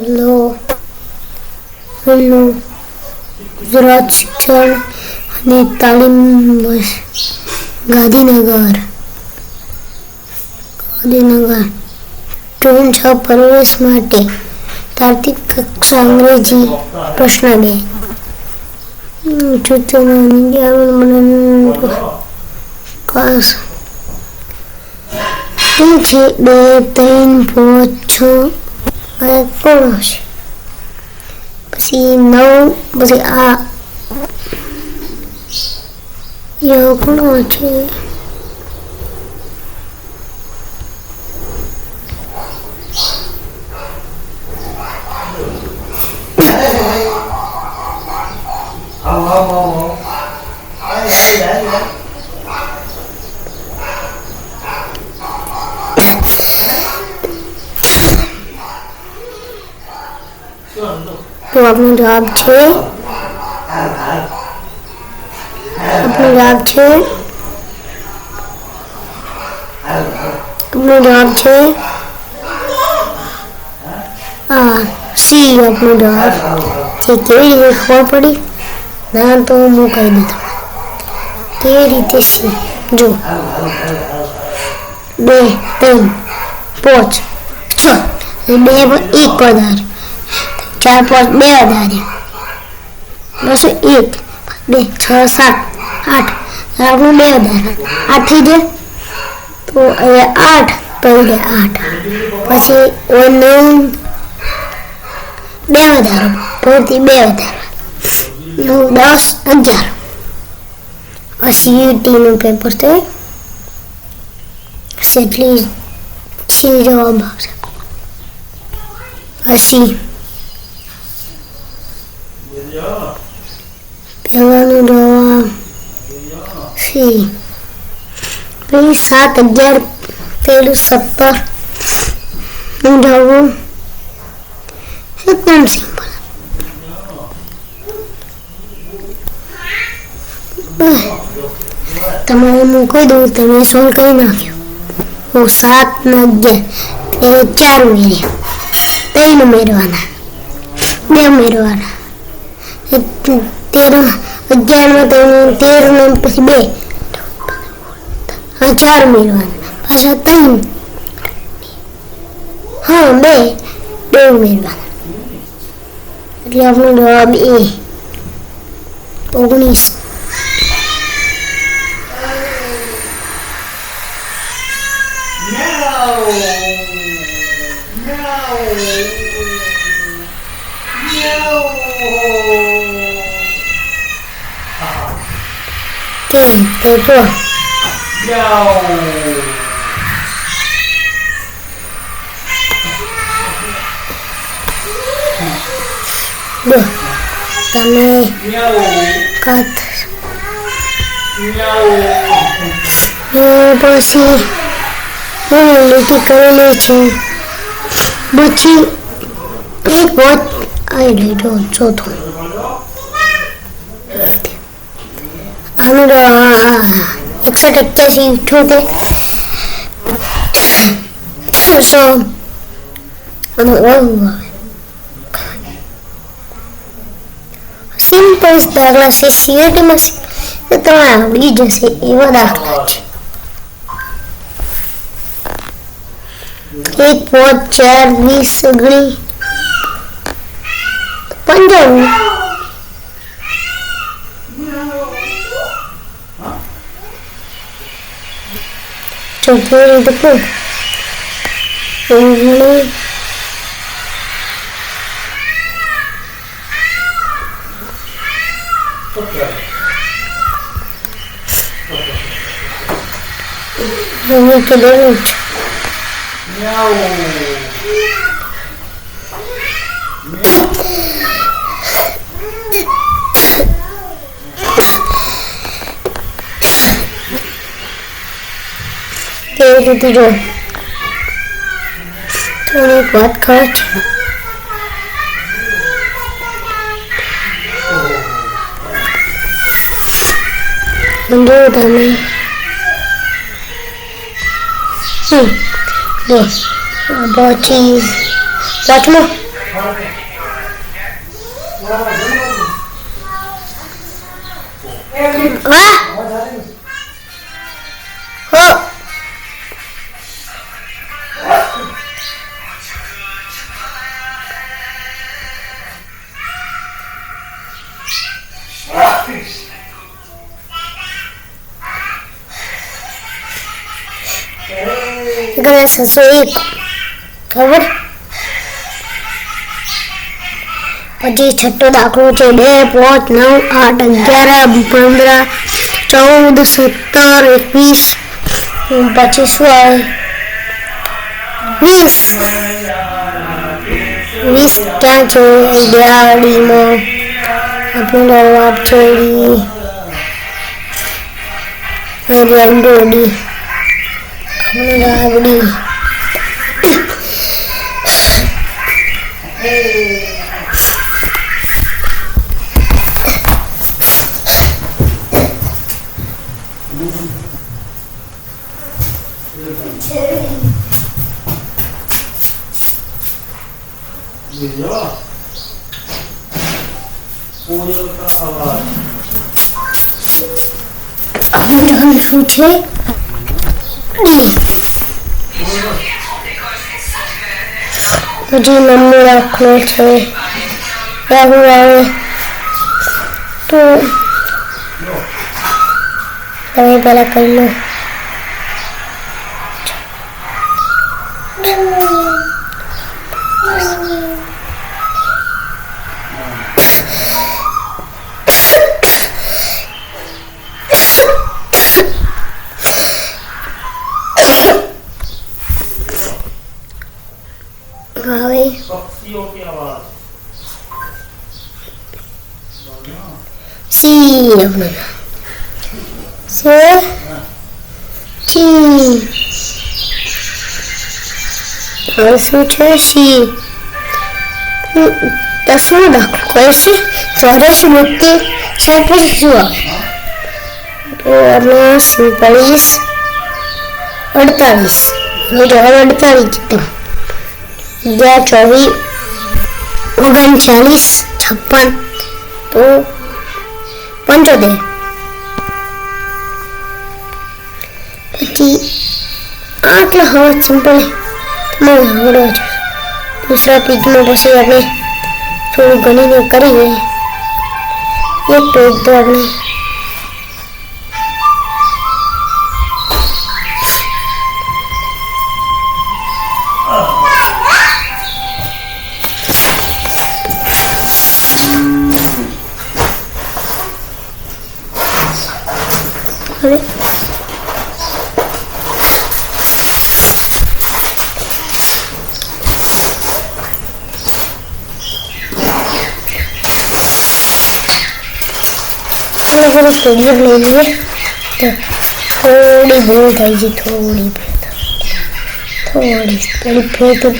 Hello Gujarat શિક્ષણ અને તાલીમ ગાંધીનગર ધોરણ 6 પ્રવેશ માટે તાર્કિક કક્ષા અંગ્રેજી પ્રશ્ન 2 છે 2 3 5 6 કોણ હશે પછી 9 પછી આ કોણ છે તો આપણો જવાબ છે સી આપણો જવાબ છે કેવી રીતે ખબર પડી ના તો હું કહી દઉં કેવી રીતે સી જો 2 3 5 6 2 એક વધારે 4 5 2 વધારે બસ 1 2 6 7 8 આપણું 2 વધારે 8 થઈ જાય તો હવે 8 પડી ગયા 8 પછી 9 2 વધારો ફરીથી 2 વધારો 9 10 11 સીયુટી નું પેપર છે એટલી સી જવાબ આવશે 80 પહેલાનો જવાબ સી પછી 7 11 પેલું 17 નું જવાબ એકદમ સિમ્પલ તમારે મૂકી દઉં તમે સોલ્વ કરી નાખ્યો 7 ને 11 એ 4 ઉમેર્યા 3 ઉમેરવાના 2 ઉમેરવાના 13 માં 11 ને પછી 2 4 ઉમેરવાના પાછા 3 2 ઉમેરવાના એટલે આપણો જવાબ એ 19 તમે પછી લીટી કરેલી છે પછી એક વોટ આવી લીધો ચોથો આનું 61 88 સો અને સિમ્પલ દાખલા છે સીઆરટીમાં તમે આવડી જશે એવા દાખલા છે 1 5 4 20 55 ચોપડી તો કેવી રીતે જો એક વાત ખબર છે સમજો તમે જો પછી વોચમાં વાહ હો गणेश से एक खबर પછી છઠ્ઠો દાખલો છે 2 5 9 8 11 15 14 17 21 પછી શું આવે 20 ક્યાં છે દિવાળીમાં આપણે વાત ચોરી રંગોળી રાવડી શું છે પછી મમ્મી દાખલો છે રાહુલ આવે તો તમે પહેલા કરી લો શું છે સી દસમો દાખલો કહેશે ચોરસ વ્યક્તિ પછી શું આવે તો આપણે 48 48 24 39 56 તો 75 પછી આટલા હવે સિમ્પલ આવડવા છે दूसरा पेजમાં પછી આપણે થોડું ગણીને કરીએ એક પેજ તો આપણે प्रोजेक्ट ले लिए तो थोड़ी भूल થઈ जी थोड़ी फिर तो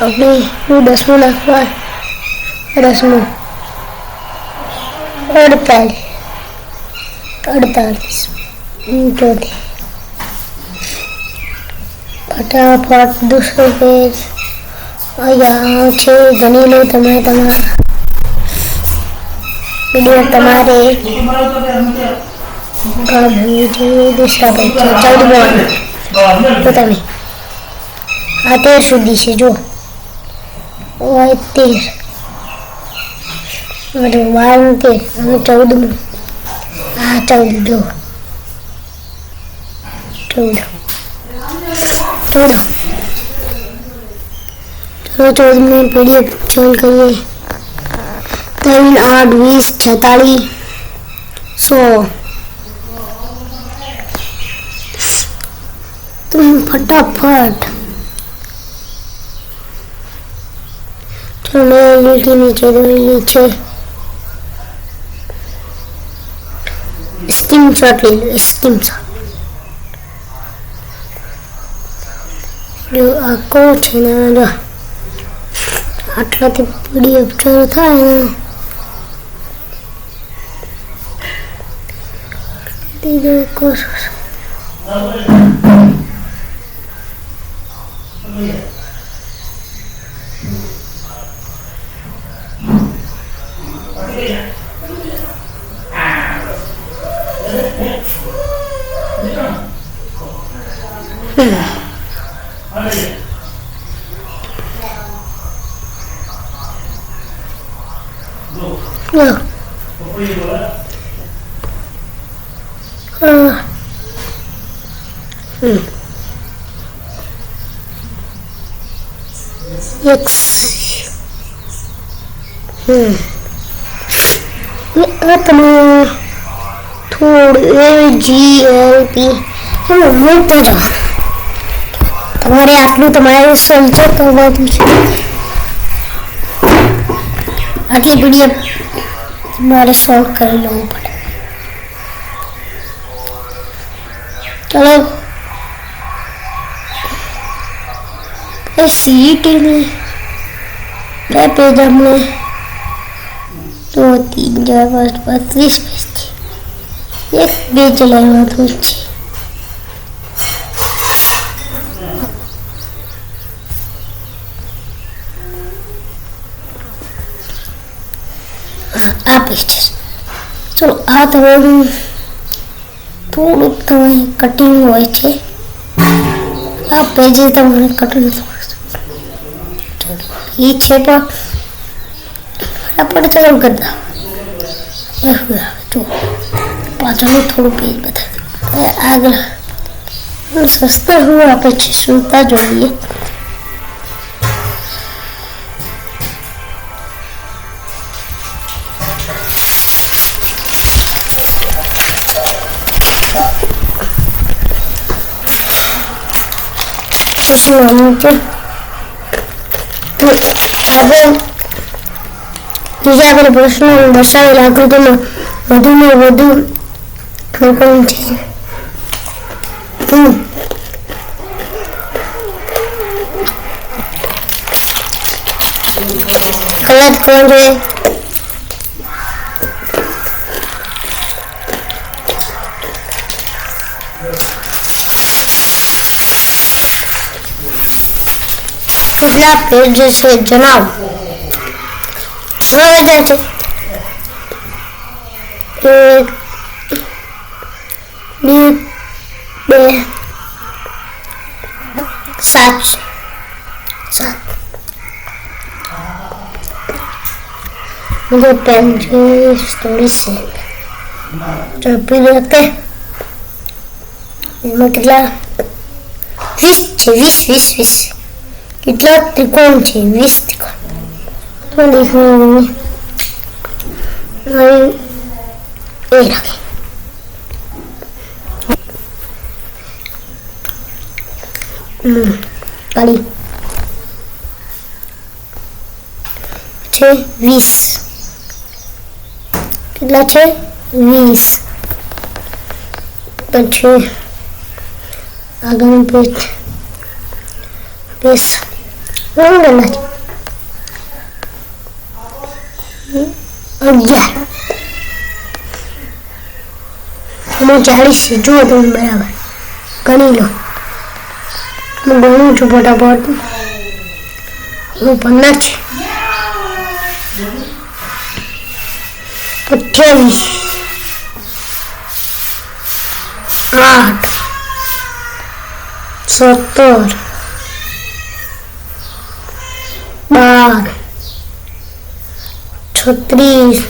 अपने 10वां दाखला 10वां 48 चौथी फटाफट दूसरो पेज यहाँ छे गणी लो तमे तमारा वीडियो तमारे दूसरा पेज है 14 तो तमे आ 13 सुधी छे जो 13 अरे 12 14 आ 14 जो 14 14 में पीडीएफ ज्वाइन करिए 3 8 20 46 100 तुम फटाफट चलो मैं लिखी नीचे स्क्रीनशॉट ले लो स्क्रीनशॉट जो आको छे ने जो आटलाथी पीडीएफ चालू थाय तीनों को તમારે આટલું તમારે સંચય કરવાનું છે. આટલી પીડીએફ મારે સોલ્વ કરી લેવું પડે. ચલો સીઈટીની 2 પેજ हमने 2 3 4 5 30 पेज एक पेज લેવાનું છે. આ પેજ ચલો આ તમારું થોડુંક તમારે કટિંગ હોય છે. આ પેજ તમારે કટિંગ ये છે પણ આપણે ચાલુ કરતા જો પાછળનું થોડું પેજ બતાવી આગળ સસ્તા હું આપે છે. સુનતા જોઈએ બીજા આપણે પ્રશ્નો દર્શાવેલ આકૃતિમાં વધુમાં વધુ લોકોનું છે. કલાક કોણ જોઈએ કેટલા પેજ છે જણાવો. બધા છે 1 2 7 मुझे पेन की स्टोरी से जब भी रहते એમાં કેટલા 20 છે 20 કેટલા ત્રિકોણ છે 20 ત્રિકોણ. तो देखो ये रखे काली 20 કેટલા છે 20 પછી આગળનું પેજ 20 કેટલા છે 11 હું 40 જુઓ તમે બરાબર ગણી લો. હું ગણું છું ફટાફટ. હું 15 છે 28 8 17 12 36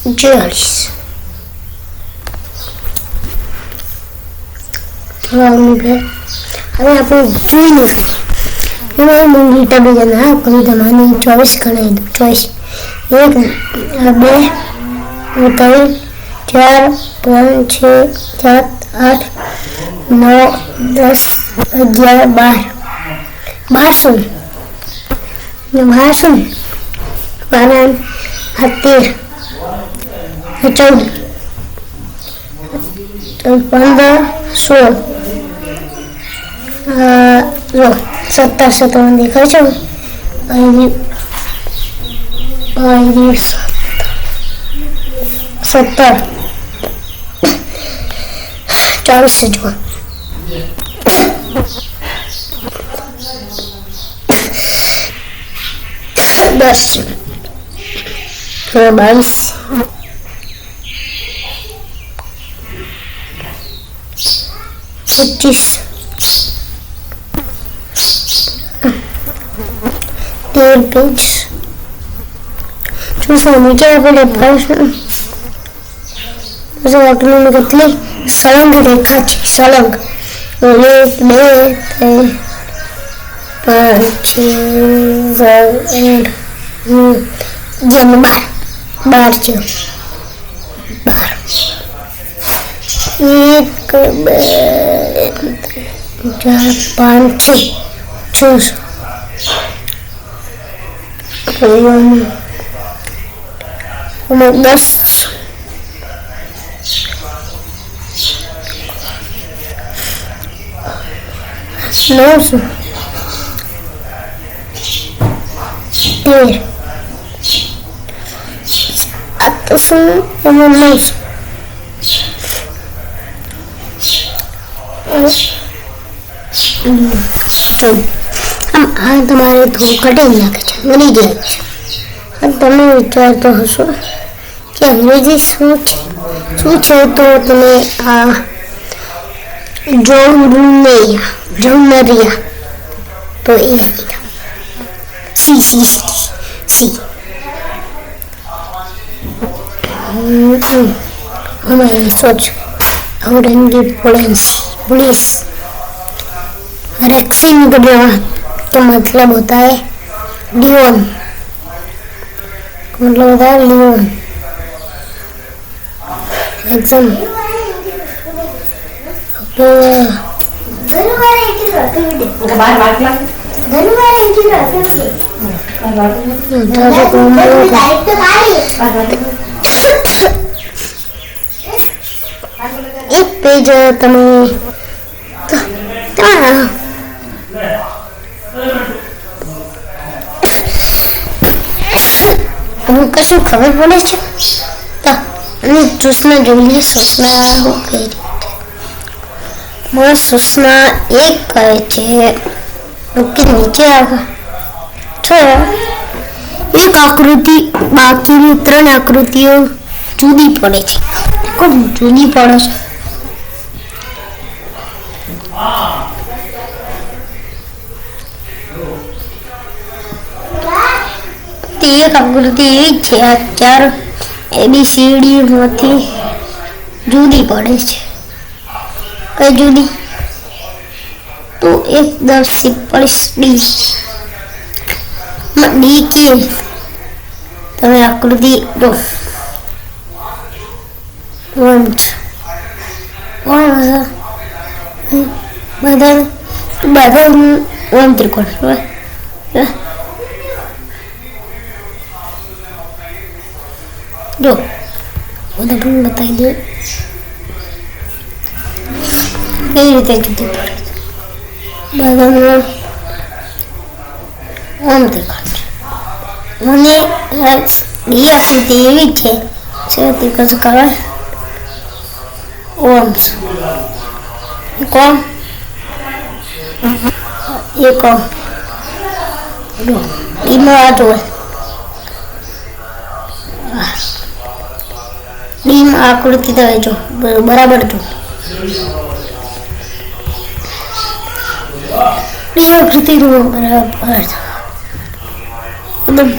40 હવે આપણે જોઈ એમાં હું ગીતા બીજાના કવિતામાંની 24 ગણાવી દઉં. 24 1 2 3 4 5 6 7 8 9 10 11 12 12 12 13 14 15 16 17 દેખાય છે. આવશે જો. 10 22 25 पेज చూసాము చేయబడే ప్రశ్న అక్కడ કેટલી સળંગ રેખા છે. સળંગ 1 2 3 5 જેમ 12 છે. 1 2 3 4 5 6 10 9 આ તમારે થોડું કઠિન લાગે છે. અંગ્રેજી છે. તમે વિચારતો હશો કે અંગ્રેજી શું છે, તો તમે આ જોનરિયા તો એ સી हमारी सोच औरंगी पुलिस रैक्सिंग तो मतलब होता है लियोन. मतलब होता है लियोन. एग्जाम एक पेज તમે હું કશું ખબર પડે છે તો સૂચના જોઈએ. સૂચના હું કઈ રીતે સૂચના એક કહે છે કે નીચે છે એક આકૃતિ બાકીની 3 આકૃતિઓ જુદી પડે છે. કોણ જુદી પડે છે? તે એક આકૃતિ એવી છે આ 4 ABCD માંથી જુદી પડે છે. કઈ જુદી? તો 1 10 40 ડી કે તમે આકૃતિ જો બધા ઓમ ત્રિકોણ જો બધા પણ બતાવી દે કઈ રીતે કીધું પડે. બધાનું ઓમ ત્રિકોણ મને ડી આકૃતિ એવી છે ત્રિકોણ કહેવાય ઓમ્સ. કોણ એ કોણ ડીમાં આ જોવે ડીમાં આકૃતિ તમે જો બરાબર જો ડી આકૃતિ બરાબર એકદમ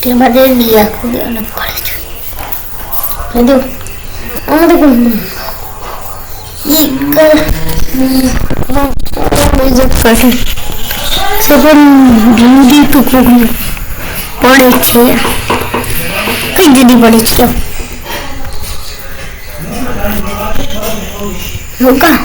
તે માટે ડી આકૃતિ અલગ પડે છે. Aduh, ada pun. Jika belajar pada sebelum judi tu kau pada cia, kan jadi pada cia. Bukan.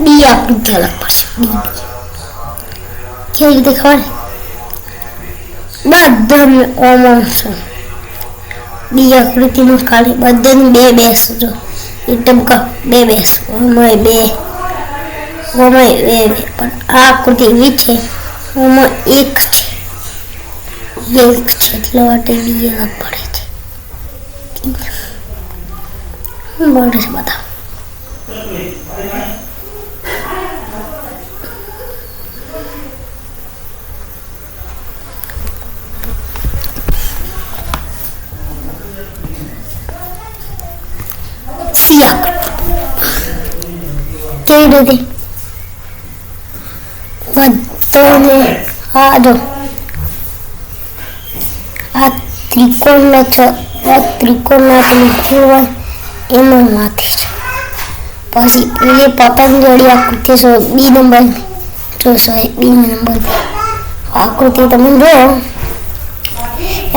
Dia pun jalan pas. કેવી રીતે ખબર બધાને ઓમ છે. ડી આકૃતિનું ખાલી બધાને 2 બેસજો. એ ટમકા 2 બેસ. અમારે 2 ઓમાં પણ આ આકૃતિ એવી છે ઓમાં એક છે એટલે માટે બી અલગ પડે છે. બોર્ડ છે બધા સી આકૃતિ કેવી રીતે બધાને આ જો આ ત્રિકોણના ત્રિકોણ હોય એમાંથી છે. પછી પેલી પતંજલિ આકૃતિ છે બી નંબર બી નંબર આકૃતિ તમે જો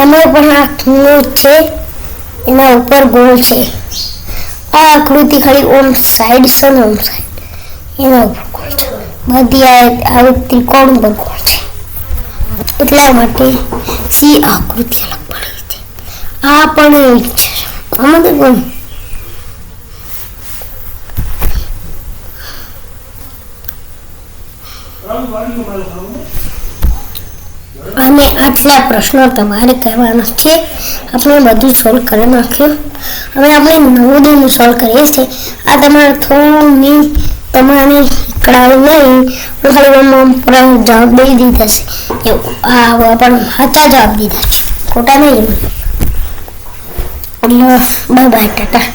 એમાં પણ આ ખૂણો છે એના ઉપર ગોળ છે. આ આકૃતિ ખાલી ઓમ સાઈડ છે ને ઓમ સાઈડ એના ઉપર ગોળ છે. બધી આવી ત્રિકોણ ઉપર ગોળ છે એટલા માટે સી આકૃતિ અલગ પડે છે. આ પણ એવી છે આમાં તો કોઈ અને આટલા પ્રશ્નો તમારે કરવાના છે. આપણે બધું સોલ્વ કરી નાખ્યું. હવે આપણે નવોદયનું સોલ્વ કરીએ છીએ. આ તમારે થોડું મેં તમારે કરાવી નહીં પણ ખાલી પૂરા જવાબ દઈ દીધા છે એવું. આ પણ સાચા જવાબ દીધા છે ખોટા નહીં. એટલે બાય બાય ટાટા.